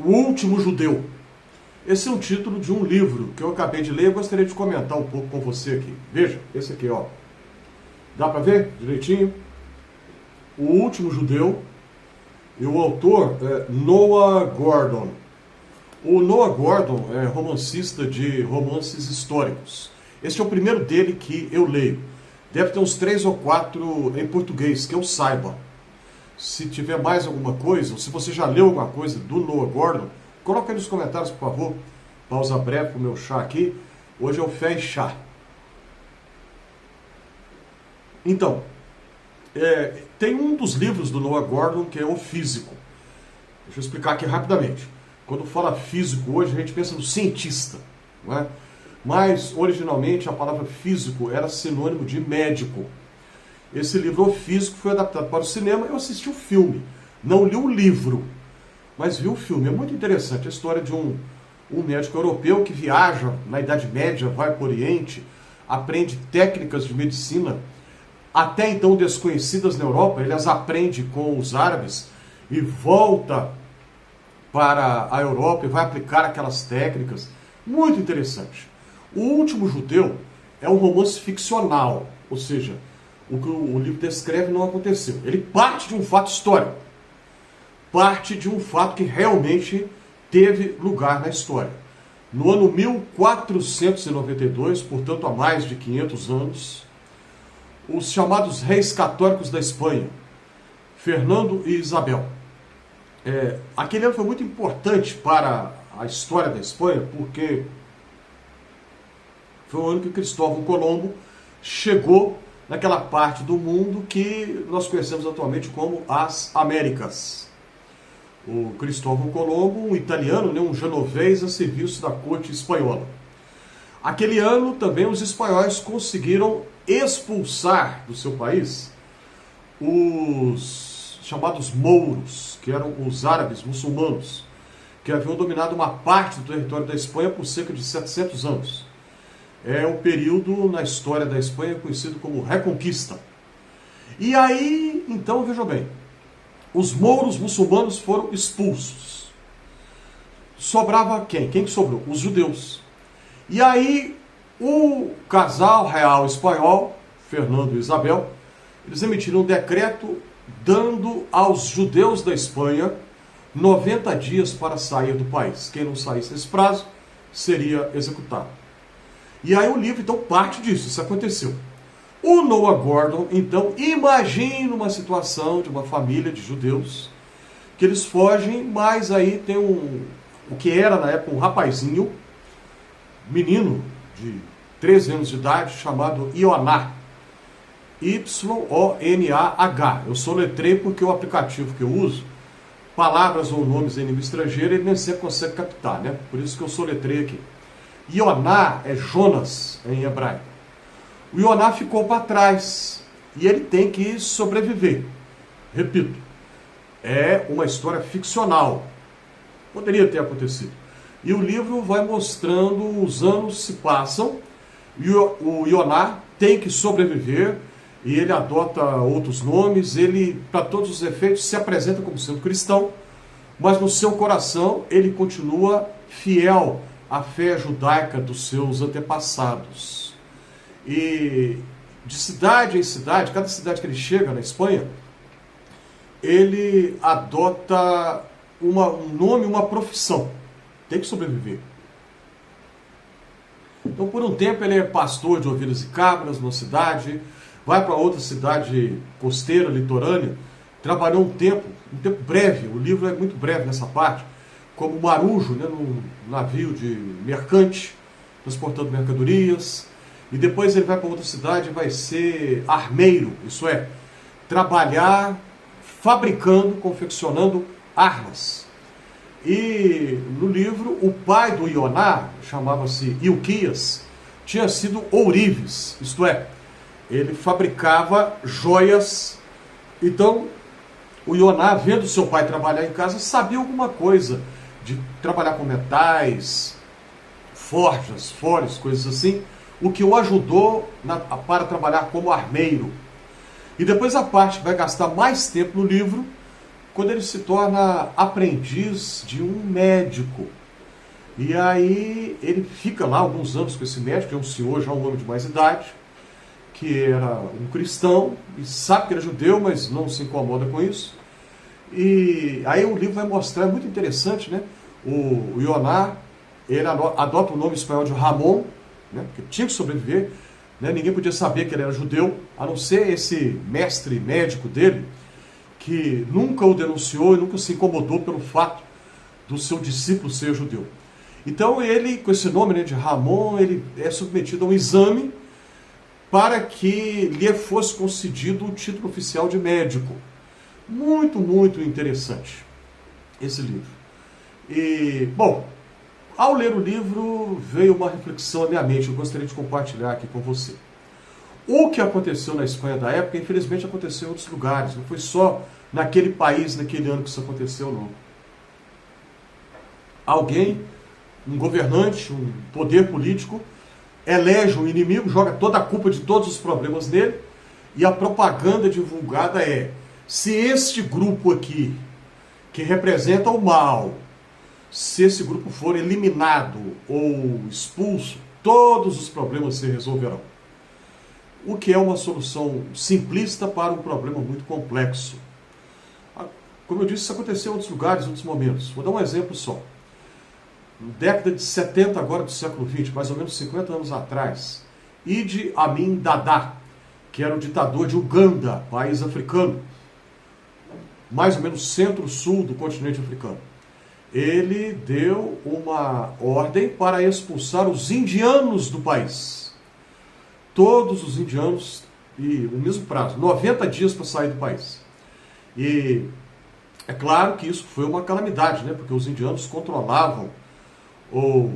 O Último Judeu. Esse é um título de um livro que eu acabei de ler e gostaria de comentar um pouco com você aqui. Veja, esse aqui, ó. Dá para ver direitinho? O Último Judeu. E o autor é Noah Gordon. O Noah Gordon é romancista de romances históricos. Este é o primeiro dele que eu leio. Deve ter uns 3 ou 4 em português, que eu saiba. Se tiver mais alguma coisa, ou se você já leu alguma coisa do Noah Gordon, coloca aí nos comentários, por favor. Pausa breve para o meu chá aqui. Hoje é o Fé e Chá. Então, tem um dos livros do Noah Gordon que é o Físico. Deixa eu explicar aqui rapidamente. Quando fala físico hoje, a gente pensa no cientista, não é? Mas, originalmente, a palavra físico era sinônimo de médico. Esse livro, O Físico, foi adaptado para o cinema. Eu assisti o filme. Não li o livro, mas vi o filme. É muito interessante a história de um médico europeu que viaja na Idade Média, vai para o Oriente, aprende técnicas de medicina, até então desconhecidas na Europa. Ele as aprende com os árabes e volta para a Europa e vai aplicar aquelas técnicas. Muito interessante. O Último Judeu é um romance ficcional, ou seja, o que o livro descreve não aconteceu. Ele parte de um fato histórico, parte de um fato que realmente teve lugar na história. No ano 1492, portanto há mais de 500 anos, os chamados reis católicos da Espanha, Fernando e Isabel. Aquele ano foi muito importante para a história da Espanha, porque foi o ano que Cristóvão Colombo chegou naquela parte do mundo que nós conhecemos atualmente como as Américas. O Cristóvão Colombo, um italiano, um genovês a serviço da corte espanhola. Aquele ano também os espanhóis conseguiram expulsar do seu país os chamados mouros, que eram os árabes muçulmanos, que haviam dominado uma parte do território da Espanha por cerca de 700 anos. É um período na história da Espanha conhecido como Reconquista. E aí, então, vejam bem, os mouros muçulmanos foram expulsos. Sobrava quem? Quem que sobrou? Os judeus. E aí, o casal real espanhol, Fernando e Isabel, eles emitiram um decreto dando aos judeus da Espanha 90 dias para sair do país. Quem não saísse nesse prazo seria executado. E aí o livro, então, parte disso. Isso aconteceu. O Noah Gordon, então, imagina uma situação de uma família de judeus que eles fogem, mas aí tem o que era na época um rapazinho, menino de 13 anos de idade, chamado Ioná. Y-O-N-A-H. Eu soletrei porque o aplicativo que eu uso, palavras ou nomes em língua estrangeira, ele nem sempre consegue captar, né? Por isso que eu soletrei aqui. Ioná é Jonas em hebraico. O Ioná ficou para trás e ele tem que sobreviver. Repito, é uma história ficcional. Poderia ter acontecido. E o livro vai mostrando, os anos se passam, e o Ioná tem que sobreviver, e ele adota outros nomes, ele, para todos os efeitos, se apresenta como sendo cristão, mas no seu coração ele continua fiel à fé judaica dos seus antepassados. E de cidade em cidade, cada cidade que ele chega na Espanha, ele adota um nome, uma profissão. Tem que sobreviver. Então, por um tempo, ele é pastor de ovelhas e cabras numa cidade, vai para outra cidade costeira, litorânea, trabalhou um tempo breve, o livro é muito breve nessa parte, como marujo, né, num navio de mercante, transportando mercadorias, e depois ele vai para outra cidade e vai ser armeiro, isso é, trabalhar fabricando, confeccionando armas. E no livro, o pai do Ioná, chamava-se Ilquias, tinha sido ourives, isto é, ele fabricava joias. Então, o Ioná, vendo seu pai trabalhar em casa, sabia alguma coisa de trabalhar com metais, forjas, foles, coisas assim, o que o ajudou para trabalhar como armeiro. E depois a parte que vai gastar mais tempo no livro, quando ele se torna aprendiz de um médico. E aí ele fica lá alguns anos com esse médico, que é um senhor, já um homem de mais idade, que era um cristão, e sabe que era judeu, mas não se incomoda com isso. E aí o livro vai mostrar, é muito interessante, né? O Ioná, ele adota o nome espanhol de Ramon, né? Porque tinha que sobreviver, né? Ninguém podia saber que ele era judeu, a não ser esse mestre médico dele, que nunca o denunciou e nunca se incomodou pelo fato do seu discípulo ser judeu. Então ele, com esse nome, né, de Ramon, ele é submetido a um exame para que lhe fosse concedido o título oficial de médico. Muito, muito interessante esse livro. E, bom, ao ler o livro veio uma reflexão à minha mente, eu gostaria de compartilhar aqui com você. O que aconteceu na Espanha da época, infelizmente aconteceu em outros lugares, não foi só naquele país, naquele ano que isso aconteceu, não. Alguém, um governante, um poder político, elege um inimigo, joga toda a culpa de todos os problemas nele, e a propaganda divulgada é: se este grupo aqui, que representa o mal, se esse grupo for eliminado ou expulso, todos os problemas se resolverão. O que é uma solução simplista para um problema muito complexo. Como eu disse, isso aconteceu em outros lugares, em outros momentos. Vou dar um exemplo só. Na década de 70 agora do século XX, mais ou menos 50 anos atrás, Idi Amin Dada, que era o ditador de Uganda, país africano, mais ou menos centro-sul do continente africano, ele deu uma ordem para expulsar os indianos do país. Todos os indianos, e o mesmo prazo, 90 dias para sair do país. E é claro que isso foi uma calamidade, né? Porque os indianos controlavam, ou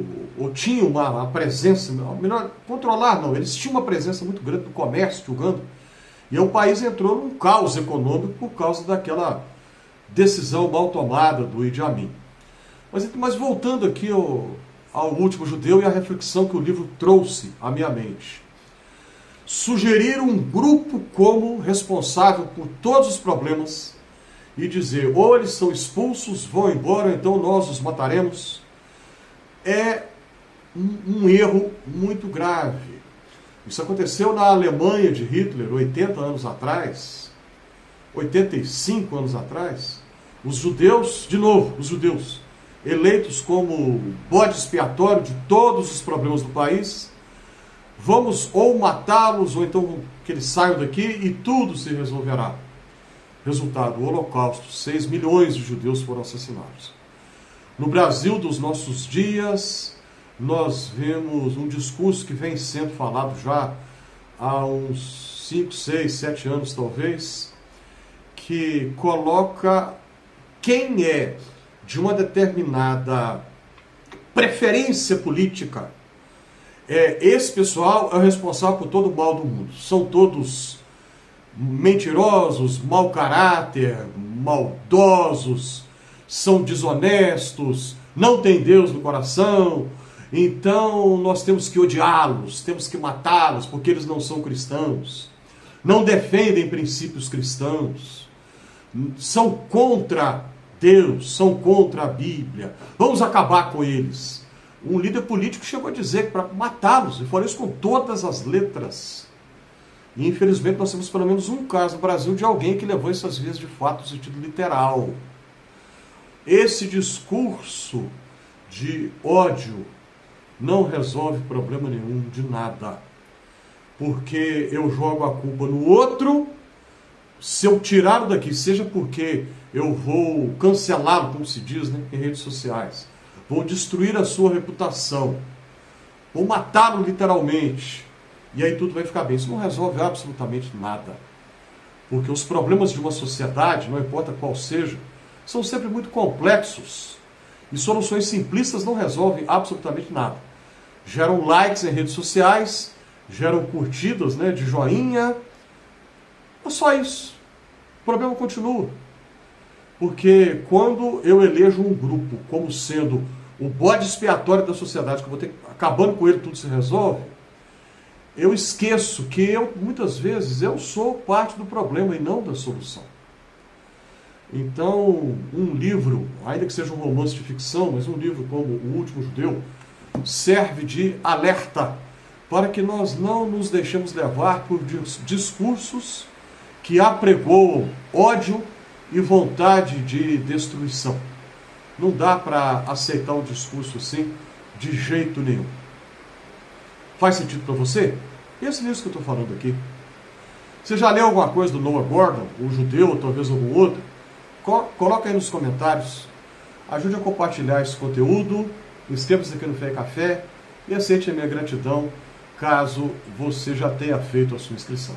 tinham uma presença, melhor, controlar não, eles tinham uma presença muito grande no comércio de Uganda. E o país entrou num caos econômico por causa daquela decisão mal tomada do Idi Amin. Mas voltando aqui ao último judeu e à reflexão que o livro trouxe à minha mente. Sugerir um grupo como responsável por todos os problemas e dizer, ou eles são expulsos, vão embora, ou então nós os mataremos, é um erro muito grave. Isso aconteceu na Alemanha de Hitler, 80 anos atrás, 85 anos atrás. Os judeus, de novo, os judeus, eleitos como bode expiatório de todos os problemas do país, vamos ou matá-los, ou então que eles saiam daqui e tudo se resolverá. Resultado, o Holocausto, 6 milhões de judeus foram assassinados. No Brasil dos nossos dias, nós vemos um discurso que vem sendo falado já há uns 5, 6, 7 anos talvez, que coloca quem é de uma determinada preferência política. Esse pessoal é o responsável por todo o mal do mundo. São todos mentirosos, mau caráter, maldosos, são desonestos, não tem Deus no coração, então nós temos que odiá-los, temos que matá-los porque eles não são cristãos, não defendem princípios cristãos, são contra Deus, são contra a Bíblia, vamos acabar com eles. Um líder político chegou a dizer para matá-los, e falou isso com todas as letras. E infelizmente nós temos pelo menos um caso no Brasil de alguém que levou essas vias de fato no sentido literal. Esse discurso de ódio não resolve problema nenhum de nada. Porque eu jogo a culpa no outro, se eu tirá-lo daqui, seja porque eu vou cancelá-lo, como se diz, né, em redes sociais, vou destruir a sua reputação, vou matá-lo literalmente, e aí tudo vai ficar bem. Isso não resolve absolutamente nada. Porque os problemas de uma sociedade, não importa qual seja, são sempre muito complexos. E soluções simplistas não resolvem absolutamente nada. Geram likes em redes sociais, geram curtidas, né, de joinha. É só isso. O problema continua. Porque quando eu elejo um grupo como sendo o bode expiatório da sociedade, que eu vou ter acabando com ele tudo se resolve, eu esqueço que muitas vezes eu sou parte do problema e não da solução. Então, um livro, ainda que seja um romance de ficção, mas um livro como O Último Judeu, serve de alerta para que nós não nos deixemos levar por discursos que apregoam ódio e vontade de destruição. Não dá para aceitar um discurso assim de jeito nenhum. Faz sentido para você? Pense nisso que eu estou falando aqui. Você já leu alguma coisa do Noah Gordon, o judeu, ou talvez algum outro? Coloca aí nos comentários. Ajude a compartilhar esse conteúdo. Inscreva-se aqui no Fé e Café e aceite a minha gratidão caso você já tenha feito a sua inscrição.